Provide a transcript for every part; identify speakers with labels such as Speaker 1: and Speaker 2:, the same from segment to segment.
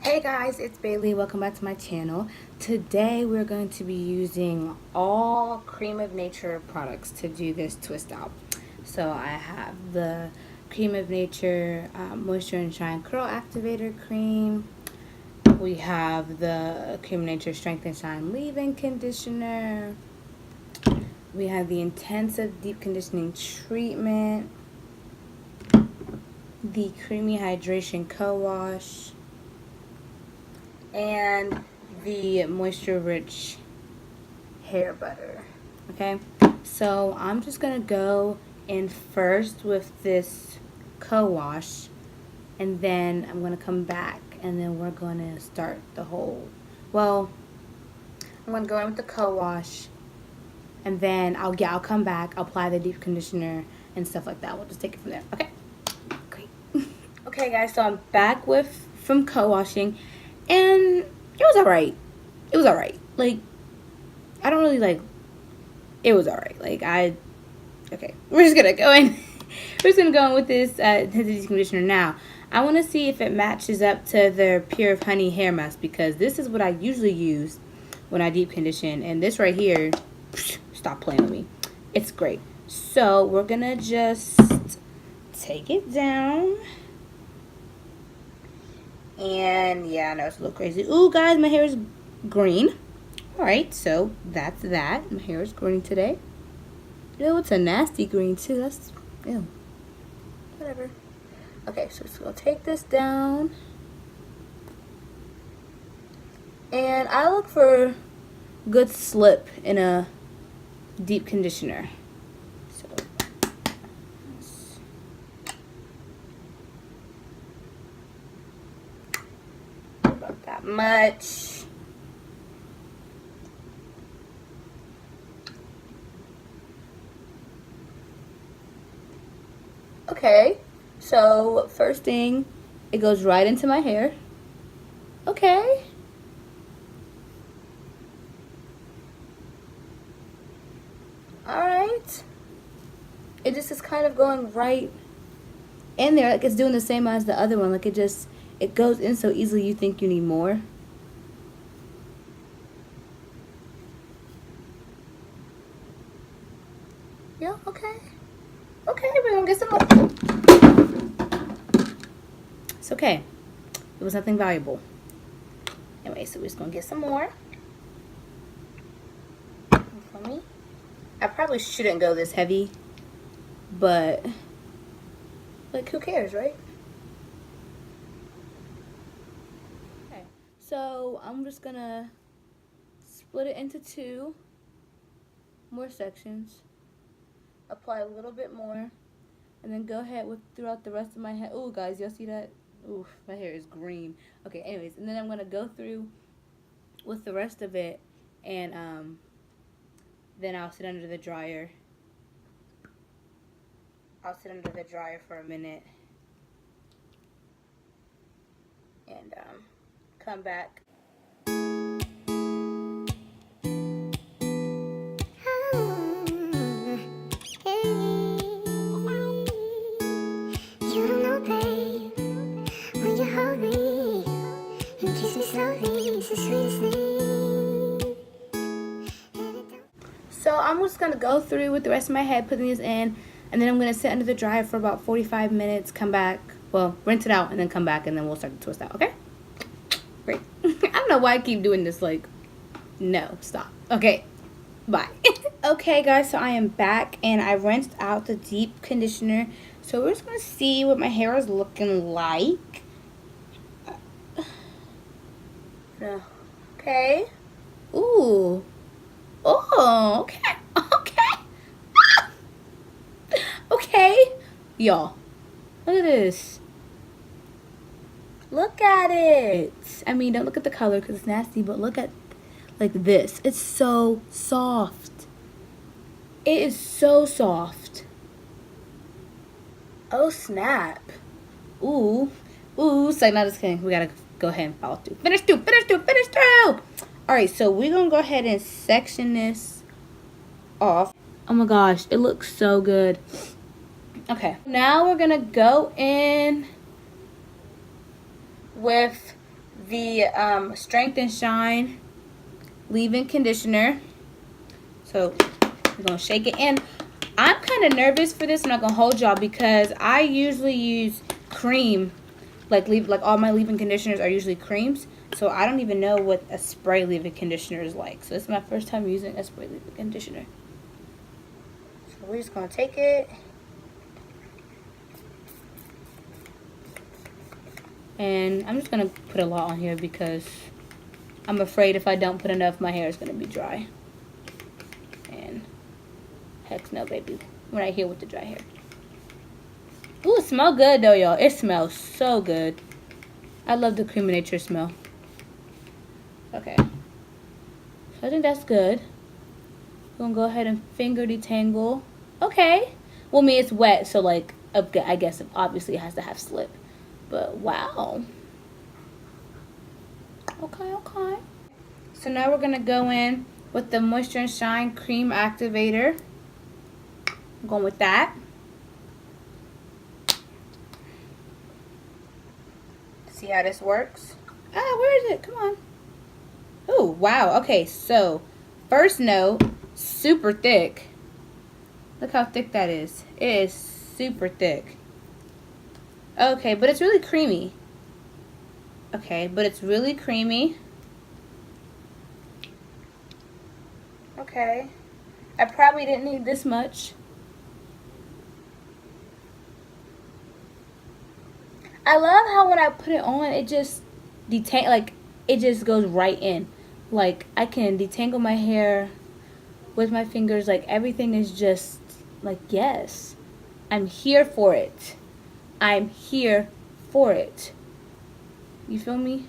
Speaker 1: Hey guys, it's Bailey. Welcome back to my channel. Today we're going to be using all Cream of Nature products to do this twist out. So I have the Cream of Nature Moisture and Shine Curl Activator Cream. We have the Cream of Nature Strength and Shine Leave-In Conditioner. We have the Intensive Deep Conditioning Treatment. The Creamy Hydration Co-Wash. And the moisture rich hair butter. Okay, so I'm just gonna go in first with this co-wash, and then I'm gonna come back and then we're gonna start the whole, well, I'm gonna go in with the co-wash, and then I'll come back, I'll apply the deep conditioner and stuff like that. We'll just take it from there. Okay, great. Okay guys, so I'm back from co-washing, and it was alright. It was alright. Like, I don't really like, it was alright. Like, okay. We're just gonna go in. We're just gonna go in with this intensity conditioner now. I want to see if it matches up to their Pure Honey hair mask, because this is what I usually use when I deep condition. And this right here, stop playing with me. It's great. So, we're gonna just take it down. And yeah, I know it's a little crazy. Ooh, guys, my hair is green. Alright, so that's that. My hair is green today. Ew, it's a nasty green too. That's, ew. Whatever. Okay, so just gonna take this down. And I look for good slip in a deep conditioner. So, about that much. Okay, so first thing, it goes right into my hair. Okay. Alright. It just is kind of going right in there. Like, it's doing the same as the other one. Like, it goes in so easily you think you need more. Yeah, okay. Okay, we're gonna get some more. It's okay. It was nothing valuable. Anyway, so we're just gonna get some more. For me. I probably shouldn't go this heavy, but like, who cares, right? Okay, so I'm just gonna split it into two more sections. Apply a little bit more, and then go ahead throughout the rest of my head. Oh, guys, y'all see that? Ooh, my hair is green. Okay, anyways, and then I'm gonna go through with the rest of it, and then I'll sit under the dryer. I'll sit under the dryer for a minute, and come back. So I'm just going to go through with the rest of my head, putting these in, and then I'm going to sit under the dryer for about 45 minutes, come back, well, rinse it out, and then come back, and then we'll start to twist out, okay? Great. I don't know why I keep doing this, like, no, stop. Okay, bye. Okay, guys, so I am back, and I rinsed out the deep conditioner, so we're just going to see what my hair is looking like. Okay. Ooh. Oh, okay. Okay. Okay. Y'all, look at this. Look at it. I mean, don't look at the color because it's nasty, but look at, like, this. It's so soft. It is so soft. Oh, snap. Ooh. Ooh. So, now just kidding. We got to go ahead and follow through. Finish through. Finish through. Finish through. Alright, so we're going to go ahead and section this off. Oh my gosh, it looks so good. Okay, now we're going to go in with the Strength and Shine leave-in conditioner. So we're gonna shake it in. I'm kind of nervous for this. I'm not gonna hold y'all because I usually use Creme. Like all my leave-in conditioners are usually creams. So I don't even know what a spray leave-in conditioner is like. So this is my first time using a spray leave-in conditioner. So we're just gonna take it. And I'm just gonna put a lot on here because I'm afraid if I don't put enough, my hair is gonna be dry. And heck no, baby. We're right here with the dry hair. Ooh, it smells good though, y'all. It smells so good. I love the Creme Nature smell. Okay. So I think that's good. We're gonna go ahead and finger detangle. Okay. Well, I mean, it's wet, so like, I guess it obviously has to have slip. But wow. Okay, okay. So now we're gonna go in with the Moisture and Shine Cream Activator. I'm going with that. See how this works? Ah, where is it? Come on. Oh, wow. Okay, so first note, super thick. Look how thick that is. It is super thick. Okay, but it's really creamy. Okay, but it's really creamy. Okay. I probably didn't need this much. I love how when I put it on, it just it just goes right in. Like, I can detangle my hair with my fingers. Like, everything is just, like, yes. I'm here for it. I'm here for it. You feel me?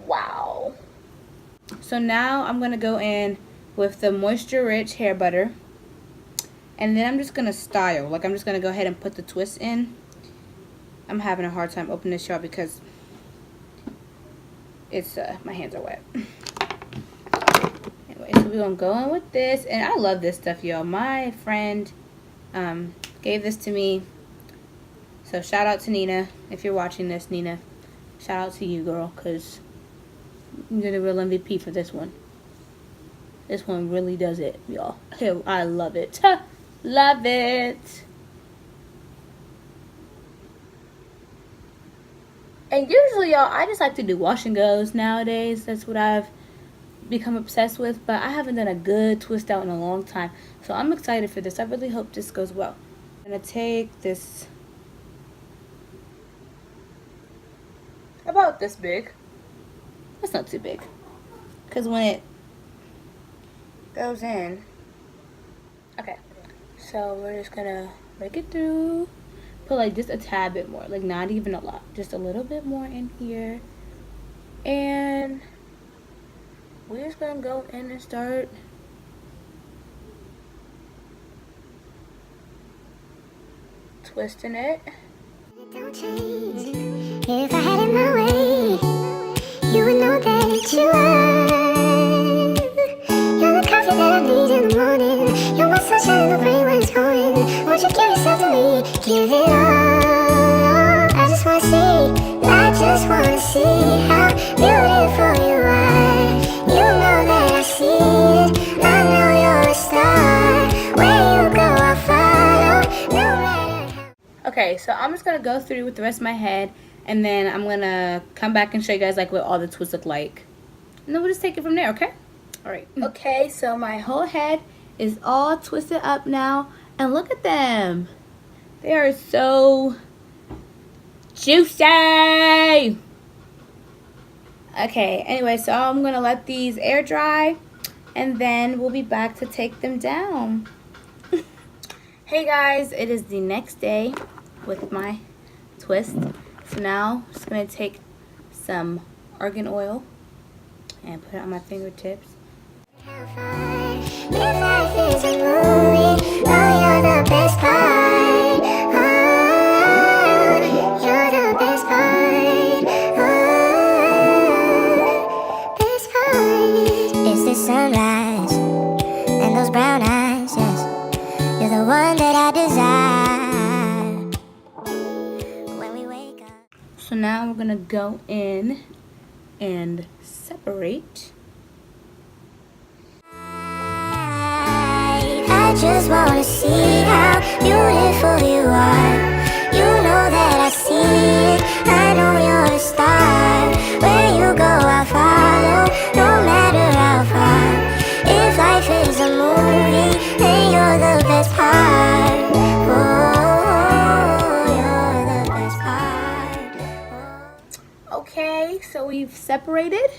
Speaker 1: Wow. So now I'm going to go in with the Moisture Rich Hair Butter. And then I'm just going to style. Like, I'm just going to go ahead and put the twist in. I'm having a hard time opening this, y'all, because it's, my hands are wet. Anyway, so we're going to go in with this. And I love this stuff, y'all. My friend gave this to me. So shout out to Nina. If you're watching this, Nina, shout out to you, girl, because you're the real MVP for this one. This one really does it, y'all. I love it. Love it. And usually, y'all, I just like to do wash and goes nowadays. That's what I've become obsessed with. But I haven't done a good twist out in a long time. So I'm excited for this. I really hope this goes well. I'm going to take this about this big. That's not too big. Because when it goes in. Okay. So we're just going to break it through. Put like just a tad bit more, like not even a lot, just a little bit more in here, and we're just gonna go in and start twisting it.
Speaker 2: Don't change. If I had it my way, you would know that you are. You're the coffee that I need in the morning. You're my sunshine in the rain when it's pouring. Won't you give yourself to me? Give it all. I just wanna see how beautiful you are. You know that I see it. I know you're a star. Where you go, I'll follow. No matter how.
Speaker 1: Okay, so I'm just gonna go through with the rest of my head, and then I'm gonna come back and show you guys like what all the twists look like, and then we'll just take it from there. Okay? All right. Okay, so my whole head is all twisted up now, and look at them. They are so juicy. Okay, anyway, so I'm gonna let these air dry, and then we'll be back to take them down. Hey guys, it is the next day with my twist. So now I'm just gonna take some argan oil and put it on my fingertips.
Speaker 2: If life is a movie, oh, you're the best part. Oh, you're the best part. Oh, best part. It's the sunrise and those brown eyes, yes. You're the one that I desire. When we wake up.
Speaker 1: So now we're gonna go in and separate.
Speaker 2: I just wanna see how beautiful you are. You know that I see it. I know you're a star. Where you go, I'll follow, no matter how far. If life is a movie, then you're the best part. Oh, you're the best part.
Speaker 1: Okay, so we've separated,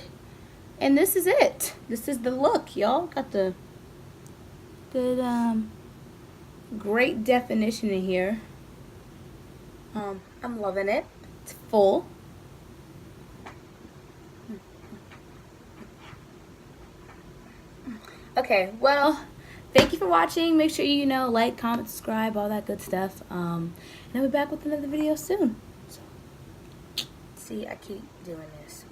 Speaker 1: and this is it. This is the look, y'all. Got the good, great definition in here. I'm loving it. It's full. Okay, well, thank you for watching. Make sure you like, comment, subscribe, all that good stuff. And I'll be back with another video soon. So, see, I keep doing this.